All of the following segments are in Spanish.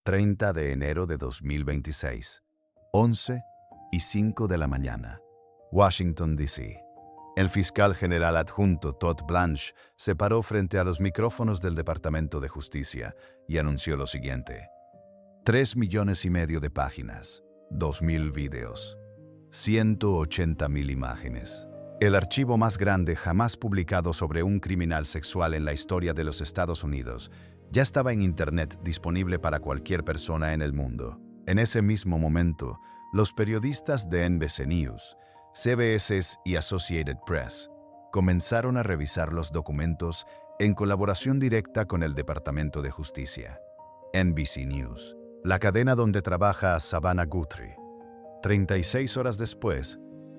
30 de enero de 2026, 11:05 de la mañana, Washington, D.C. El fiscal general adjunto Todd Blanche se paró frente a los micrófonos del Departamento de Justicia y anunció lo siguiente: 3,5 millones de páginas, 2,000 videos, 180,000 imágenes. El archivo más grande jamás publicado sobre un criminal sexual en la historia de los Estados Unidos ya estaba en Internet, disponible para cualquier persona en el mundo. En ese mismo momento, los periodistas de NBC News, CBS y Associated Press comenzaron a revisar los documentos en colaboración directa con el Departamento de Justicia. NBC News, la cadena donde trabaja Savannah Guthrie. 36 horas después,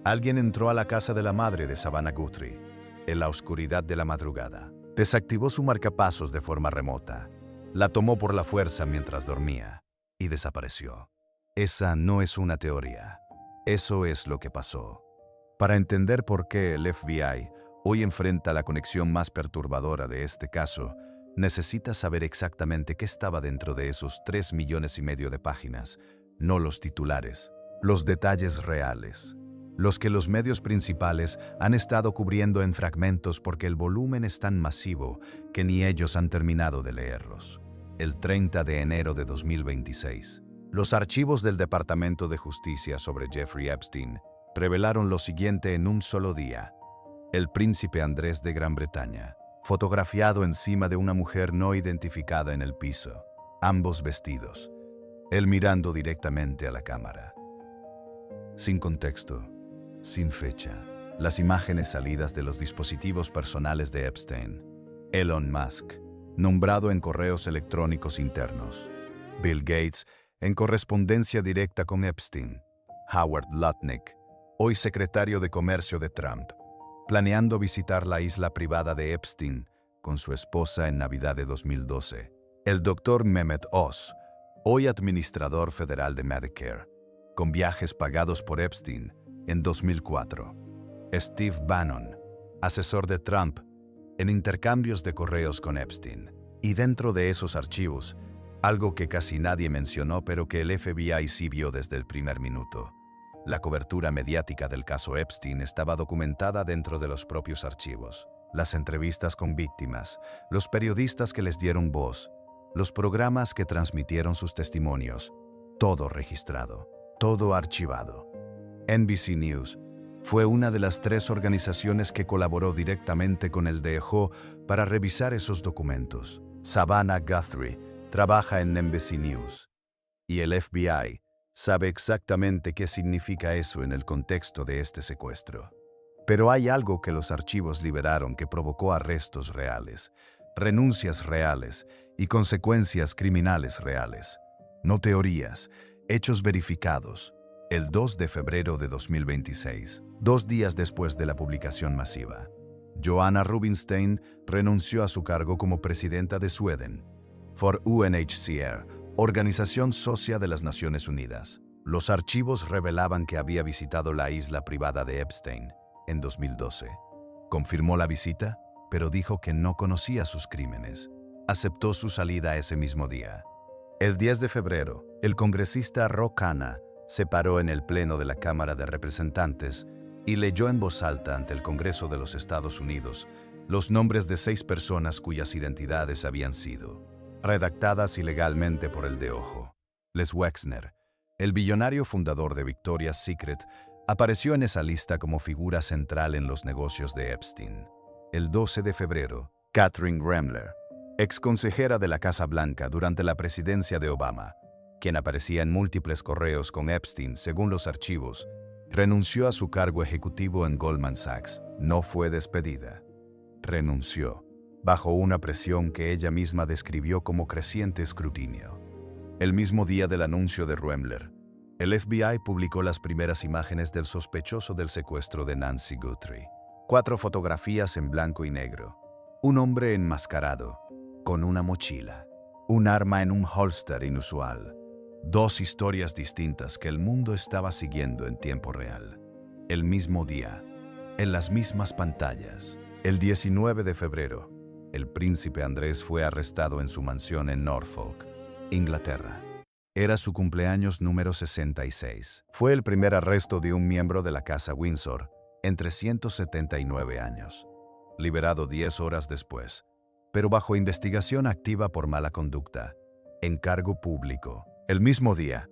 alguien entró a la casa de la madre de Savannah Guthrie, en la oscuridad de la madrugada. Desactivó su marcapasos de forma remota, la tomó por la fuerza mientras dormía y desapareció. Esa no es una teoría. Eso es lo que pasó. Para entender por qué el FBI hoy enfrenta la conexión más perturbadora de este caso, necesita saber exactamente qué estaba dentro de esos 3,5 millones de páginas, no los titulares, los detalles reales, los que los medios principales han estado cubriendo en fragmentos porque el volumen es tan masivo que ni ellos han terminado de leerlos. El 30 de enero de 2026, los archivos del Departamento de Justicia sobre Jeffrey Epstein revelaron lo siguiente en un solo día: el príncipe Andrés de Gran Bretaña, fotografiado encima de una mujer no identificada en el piso, ambos vestidos, él mirando directamente a la cámara. Sin contexto, sin fecha, las imágenes salidas de los dispositivos personales de Epstein. Elon Musk, nombrado en correos electrónicos internos. Bill Gates, en correspondencia directa con Epstein. Howard Lutnick, hoy secretario de Comercio de Trump, planeando visitar la isla privada de Epstein con su esposa en Navidad de 2012. El Dr. Mehmet Oz, hoy administrador federal de Medicare, con viajes pagados por Epstein en 2004. Steve Bannon, asesor de Trump, en intercambios de correos con Epstein. Y dentro de esos archivos, algo que casi nadie mencionó pero que el FBI sí vio desde el primer minuto. La cobertura mediática del caso Epstein estaba documentada dentro de los propios archivos. Las entrevistas con víctimas, los periodistas que les dieron voz, los programas que transmitieron sus testimonios, todo registrado, todo archivado. NBC News fue una de las 3 organizaciones que colaboró directamente con el DEA para revisar esos documentos. Savannah Guthrie trabaja en NBC News y el FBI sabe exactamente qué significa eso en el contexto de este secuestro. Pero hay algo que los archivos liberaron que provocó arrestos reales, renuncias reales y consecuencias criminales reales. No teorías, hechos verificados. El 2 de febrero de 2026, 2 días después de la publicación masiva, Joanna Rubinstein renunció a su cargo como presidenta de Sweden for UNHCR, Organización Socia de las Naciones Unidas. Los archivos revelaban que había visitado la isla privada de Epstein en 2012. Confirmó la visita, pero dijo que no conocía sus crímenes. Aceptó su salida ese mismo día. El 10 de febrero, el congresista Ro Khanna se paró en el Pleno de la Cámara de Representantes y leyó en voz alta ante el Congreso de los Estados Unidos los nombres de 6 personas cuyas identidades habían sido redactadas ilegalmente por el DEA. Les Wexner, el billonario fundador de Victoria's Secret, apareció en esa lista como figura central en los negocios de Epstein. El 12 de febrero, Catherine Remler, exconsejera de la Casa Blanca durante la presidencia de Obama, quien aparecía en múltiples correos con Epstein según los archivos, renunció a su cargo ejecutivo en Goldman Sachs. No fue despedida. Renunció, bajo una presión que ella misma describió como creciente escrutinio. El mismo día del anuncio de Remler, el FBI publicó las primeras imágenes del sospechoso del secuestro de Nancy Guthrie. 4 fotografías en blanco y negro. Un hombre enmascarado, con una mochila. Un arma en un holster inusual. 2 historias distintas que el mundo estaba siguiendo en tiempo real. El mismo día, en las mismas pantallas. El 19 de febrero, el príncipe Andrés fue arrestado en su mansión en Norfolk, Inglaterra. Era su cumpleaños número 66. Fue el primer arresto de un miembro de la Casa Windsor en 379 años, liberado 10 horas después, pero bajo investigación activa por mala conducta, en cargo público. El mismo día,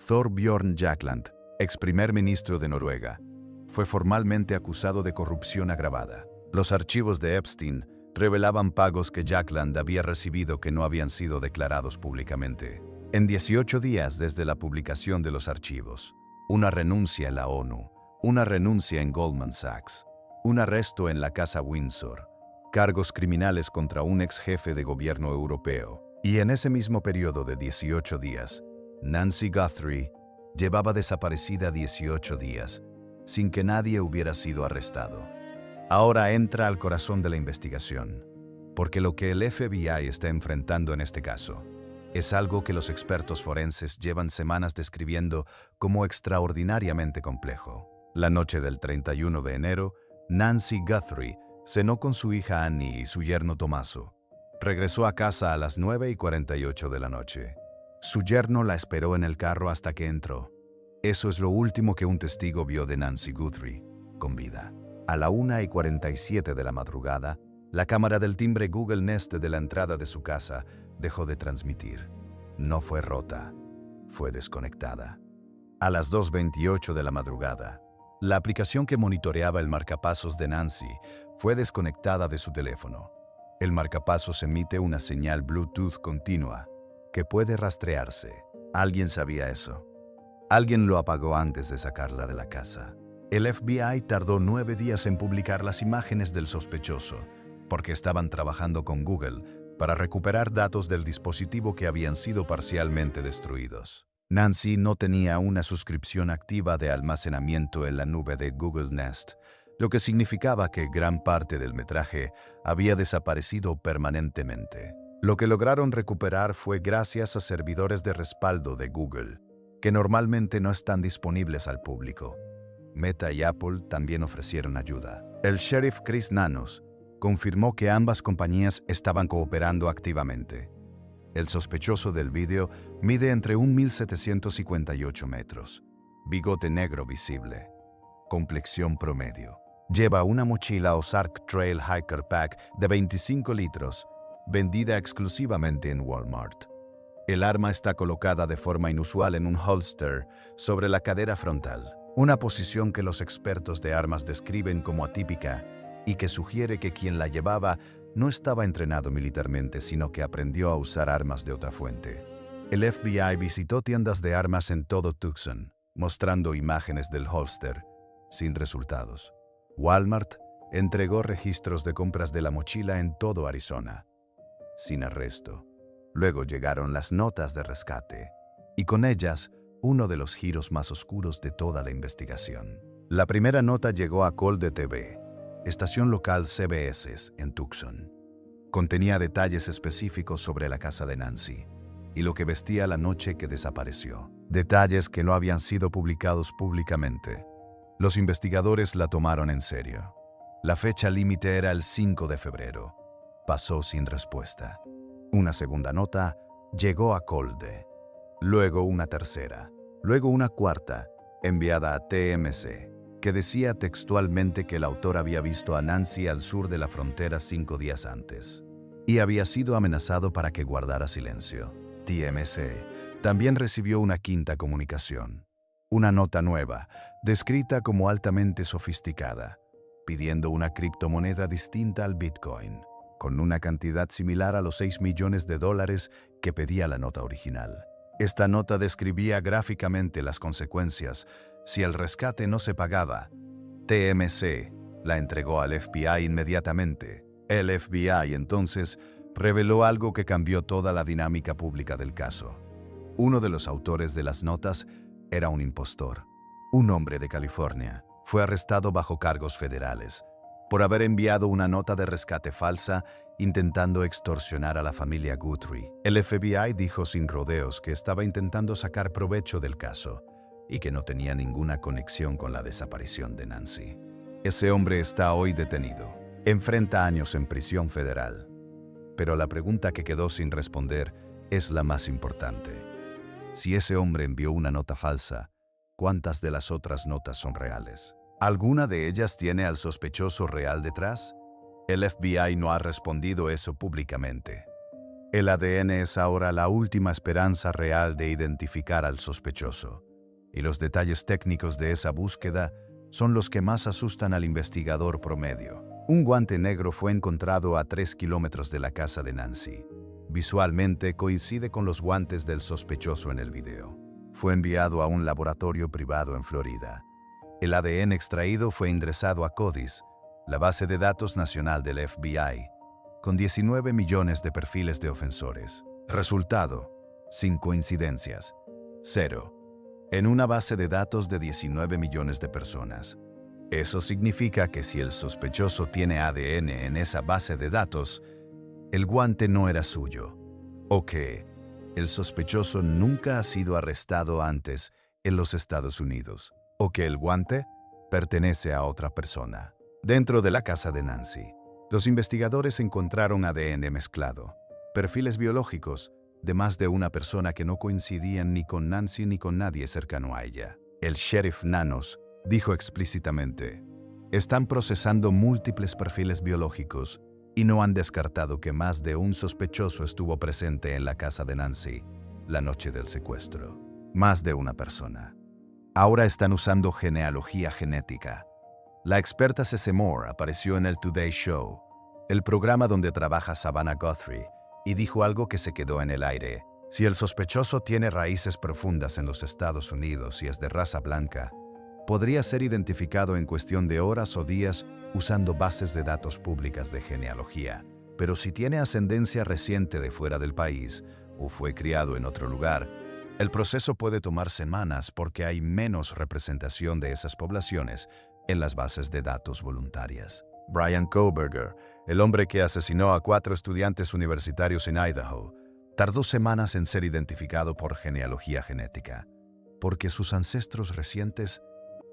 Thorbjørn Jagland, ex primer ministro de Noruega, fue formalmente acusado de corrupción agravada. Los archivos de Epstein revelaban pagos que Jagland había recibido que no habían sido declarados públicamente. En 18 días desde la publicación de los archivos, una renuncia en la ONU, una renuncia en Goldman Sachs, un arresto en la Casa Windsor, cargos criminales contra un ex jefe de gobierno europeo. Y en ese mismo periodo de 18 días, Nancy Guthrie llevaba desaparecida 18 días, sin que nadie hubiera sido arrestado. Ahora entra al corazón de la investigación, porque lo que el FBI está enfrentando en este caso es algo que los expertos forenses llevan semanas describiendo como extraordinariamente complejo. La noche del 31 de enero, Nancy Guthrie cenó con su hija Annie y su yerno Tommaso. Regresó a casa a las 9:48 de la noche. Su yerno la esperó en el carro hasta que entró. Eso es lo último que un testigo vio de Nancy Guthrie, con vida. A la 1:47 de la madrugada, la cámara del timbre Google Nest de la entrada de su casa dejó de transmitir. No fue rota, fue desconectada. A las 2:28 de la madrugada, la aplicación que monitoreaba el marcapasos de Nancy fue desconectada de su teléfono. El marcapasos emite una señal Bluetooth continua que puede rastrearse. Alguien sabía eso. Alguien lo apagó antes de sacarla de la casa. El FBI tardó 9 días en publicar las imágenes del sospechoso, porque estaban trabajando con Google para recuperar datos del dispositivo que habían sido parcialmente destruidos. Nancy no tenía una suscripción activa de almacenamiento en la nube de Google Nest, lo que significaba que gran parte del metraje había desaparecido permanentemente. Lo que lograron recuperar fue gracias a servidores de respaldo de Google, que normalmente no están disponibles al público. Meta y Apple también ofrecieron ayuda. El sheriff Chris Nanos confirmó que ambas compañías estaban cooperando activamente. El sospechoso del vídeo mide entre 1,758 metros, bigote negro visible, complexión promedio. Lleva una mochila Ozark Trail Hiker Pack de 25 litros, vendida exclusivamente en Walmart. El arma está colocada de forma inusual en un holster sobre la cadera frontal, una posición que los expertos de armas describen como atípica y que sugiere que quien la llevaba no estaba entrenado militarmente, sino que aprendió a usar armas de otra fuente. El FBI visitó tiendas de armas en todo Tucson, mostrando imágenes del holster, sin resultados. Walmart entregó registros de compras de la mochila en todo Arizona, sin arresto. Luego llegaron las notas de rescate, y con ellas, uno de los giros más oscuros de toda la investigación. La primera nota llegó a Colde TV, estación local CBS en Tucson. Contenía detalles específicos sobre la casa de Nancy y lo que vestía la noche que desapareció. Detalles que no habían sido publicados públicamente. Los investigadores la tomaron en serio. La fecha límite era el 5 de febrero. Pasó sin respuesta. Una segunda nota llegó a Colde. Luego una tercera. Luego una cuarta, enviada a TMC, que decía textualmente que el autor había visto a Nancy al sur de la frontera 5 días antes y había sido amenazado para que guardara silencio. TMC también recibió una quinta comunicación, una nota nueva, descrita como altamente sofisticada, pidiendo una criptomoneda distinta al Bitcoin, con una cantidad similar a los $6 millones que pedía la nota original. Esta nota describía gráficamente las consecuencias si el rescate no se pagaba. TMC la entregó al FBI inmediatamente. El FBI entonces reveló algo que cambió toda la dinámica pública del caso. Uno de los autores de las notas era un impostor. Un hombre de California fue arrestado bajo cargos federales por haber enviado una nota de rescate falsa intentando extorsionar a la familia Guthrie. El FBI dijo sin rodeos que estaba intentando sacar provecho del caso y que no tenía ninguna conexión con la desaparición de Nancy. Ese hombre está hoy detenido. Enfrenta años en prisión federal. Pero la pregunta que quedó sin responder es la más importante. Si ese hombre envió una nota falsa, ¿cuántas de las otras notas son reales? ¿Alguna de ellas tiene al sospechoso real detrás? El FBI no ha respondido eso públicamente. El ADN es ahora la última esperanza real de identificar al sospechoso, y los detalles técnicos de esa búsqueda son los que más asustan al investigador promedio. Un guante negro fue encontrado a 3 kilómetros de la casa de Nancy. Visualmente coincide con los guantes del sospechoso en el video. Fue enviado a un laboratorio privado en Florida. El ADN extraído fue ingresado a CODIS, la base de datos nacional del FBI, con 19 millones de perfiles de ofensores. Resultado: sin coincidencias. 0. En una base de datos de 19 millones de personas. Eso significa que si el sospechoso tiene ADN en esa base de datos, el guante no era suyo, o que el sospechoso nunca ha sido arrestado antes en los Estados Unidos, o que el guante pertenece a otra persona. Dentro de la casa de Nancy, los investigadores encontraron ADN mezclado, perfiles biológicos de más de una persona que no coincidían ni con Nancy ni con nadie cercano a ella. El sheriff Nanos dijo explícitamente: están procesando múltiples perfiles biológicos y no han descartado que más de un sospechoso estuvo presente en la casa de Nancy la noche del secuestro. Más de una persona. Ahora están usando genealogía genética. La experta Cece Moore apareció en el Today Show, el programa donde trabaja Savannah Guthrie, y dijo algo que se quedó en el aire. Si el sospechoso tiene raíces profundas en los Estados Unidos y es de raza blanca, podría ser identificado en cuestión de horas o días usando bases de datos públicas de genealogía. Pero si tiene ascendencia reciente de fuera del país o fue criado en otro lugar, el proceso puede tomar semanas porque hay menos representación de esas poblaciones en las bases de datos voluntarias. Bryan Kohberger, el hombre que asesinó a 4 estudiantes universitarios en Idaho, tardó semanas en ser identificado por genealogía genética, porque sus ancestros recientes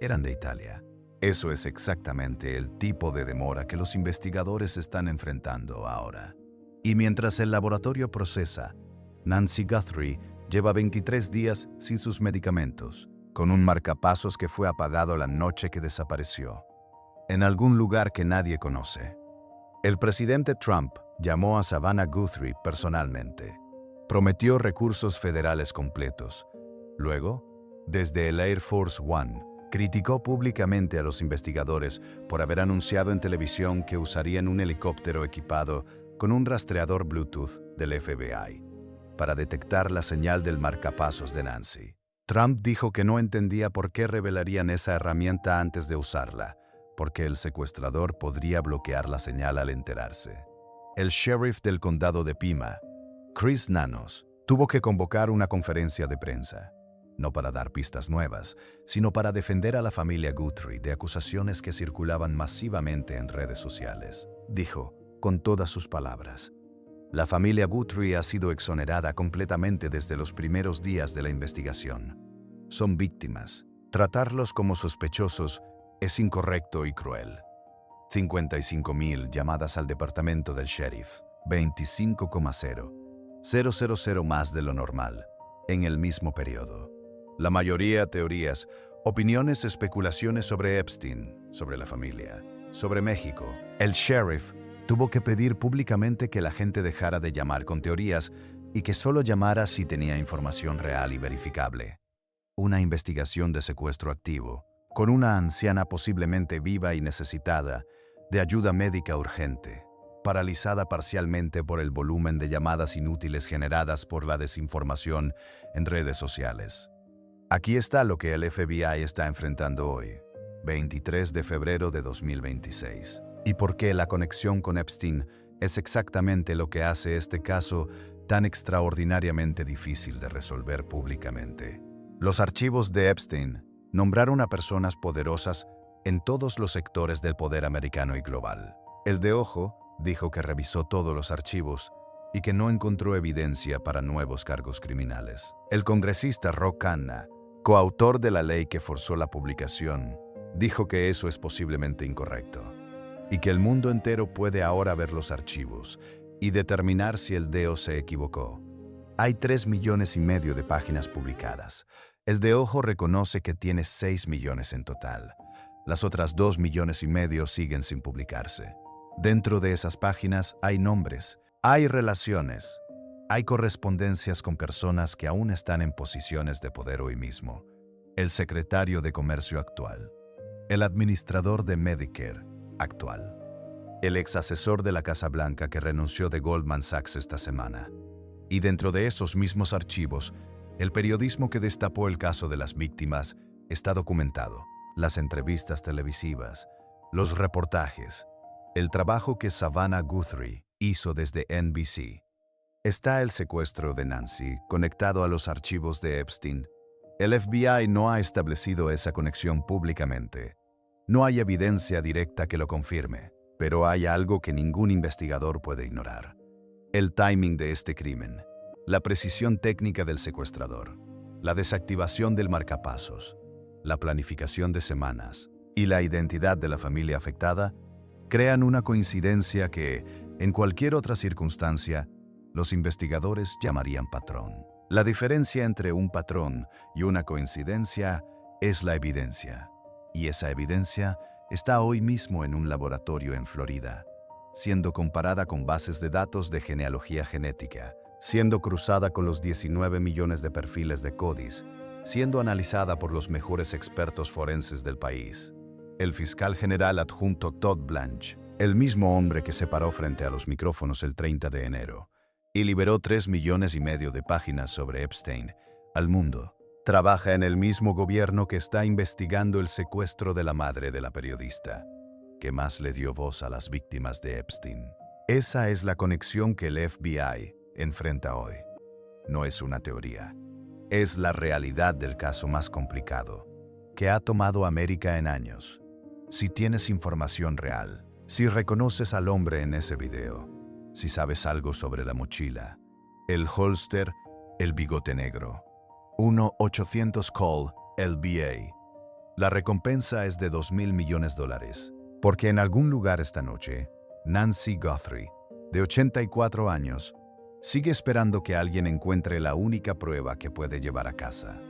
eran de Italia. Eso es exactamente el tipo de demora que los investigadores están enfrentando ahora. Y mientras el laboratorio procesa, Nancy Guthrie lleva 23 días sin sus medicamentos, con un marcapasos que fue apagado la noche que desapareció, en algún lugar que nadie conoce. El presidente Trump llamó a Savannah Guthrie personalmente. Prometió recursos federales completos. Luego, desde el Air Force One, criticó públicamente a los investigadores por haber anunciado en televisión que usarían un helicóptero equipado con un rastreador Bluetooth del FBI para detectar la señal del marcapasos de Nancy. Trump dijo que no entendía por qué revelarían esa herramienta antes de usarla, porque el secuestrador podría bloquear la señal al enterarse. El sheriff del condado de Pima, Chris Nanos, tuvo que convocar una conferencia de prensa, no para dar pistas nuevas, sino para defender a la familia Guthrie de acusaciones que circulaban masivamente en redes sociales. Dijo, con todas sus palabras: la familia Guthrie ha sido exonerada completamente desde los primeros días de la investigación. Son víctimas. Tratarlos como sospechosos es incorrecto y cruel. 55,000 llamadas al departamento del sheriff, 25,000 más de lo normal, en el mismo periodo. La mayoría teorías, opiniones, especulaciones sobre Epstein, sobre la familia, sobre México. El sheriff tuvo que pedir públicamente que la gente dejara de llamar con teorías y que solo llamara si tenía información real y verificable. Una investigación de secuestro activo, con una anciana posiblemente viva y necesitada de ayuda médica urgente, paralizada parcialmente por el volumen de llamadas inútiles generadas por la desinformación en redes sociales. Aquí está lo que el FBI está enfrentando hoy, 23 de febrero de 2026. Y por qué la conexión con Epstein es exactamente lo que hace este caso tan extraordinariamente difícil de resolver públicamente. Los archivos de Epstein nombraron a personas poderosas en todos los sectores del poder americano y global. El de Ojo dijo que revisó todos los archivos y que no encontró evidencia para nuevos cargos criminales. El congresista Ro Khanna, coautor de la ley que forzó la publicación, dijo que eso es posiblemente incorrecto y que el mundo entero puede ahora ver los archivos y determinar si el DEO se equivocó. Hay 3,5 millones de páginas publicadas. El de ojo reconoce que tiene 6 millones en total. Las otras 2,5 millones siguen sin publicarse. Dentro de esas páginas hay nombres, hay relaciones, hay correspondencias con personas que aún están en posiciones de poder hoy mismo. El secretario de Comercio actual, el administrador de Medicare actual, el ex asesor de la Casa Blanca que renunció de Goldman Sachs esta semana. Y dentro de esos mismos archivos, el periodismo que destapó el caso de las víctimas está documentado. Las entrevistas televisivas, los reportajes, el trabajo que Savannah Guthrie hizo desde NBC. Está el secuestro de Nancy conectado a los archivos de Epstein. El FBI no ha establecido esa conexión públicamente. No hay evidencia directa que lo confirme, pero hay algo que ningún investigador puede ignorar. El timing de este crimen, la precisión técnica del secuestrador, la desactivación del marcapasos, la planificación de semanas y la identidad de la familia afectada crean una coincidencia que, en cualquier otra circunstancia, los investigadores llamarían patrón. La diferencia entre un patrón y una coincidencia es la evidencia, y esa evidencia está hoy mismo en un laboratorio en Florida, siendo comparada con bases de datos de genealogía genética, siendo cruzada con los 19 millones de perfiles de CODIS, siendo analizada por los mejores expertos forenses del país. El fiscal general adjunto Todd Blanche, el mismo hombre que se paró frente a los micrófonos el 30 de enero y liberó 3,5 millones de páginas sobre Epstein al mundo, trabaja en el mismo gobierno que está investigando el secuestro de la madre de la periodista, que más le dio voz a las víctimas de Epstein. Esa es la conexión que el FBI enfrenta hoy. No es una teoría. Es la realidad del caso más complicado, que ha tomado a América en años. Si tienes información real, si reconoces al hombre en ese video, si sabes algo sobre la mochila, el holster, el bigote negro, 1-800-CALL-LBA. La recompensa es de $2,000 millones, porque en algún lugar esta noche, Nancy Guthrie, de 84 años, sigue esperando que alguien encuentre la única prueba que puede llevar a casa.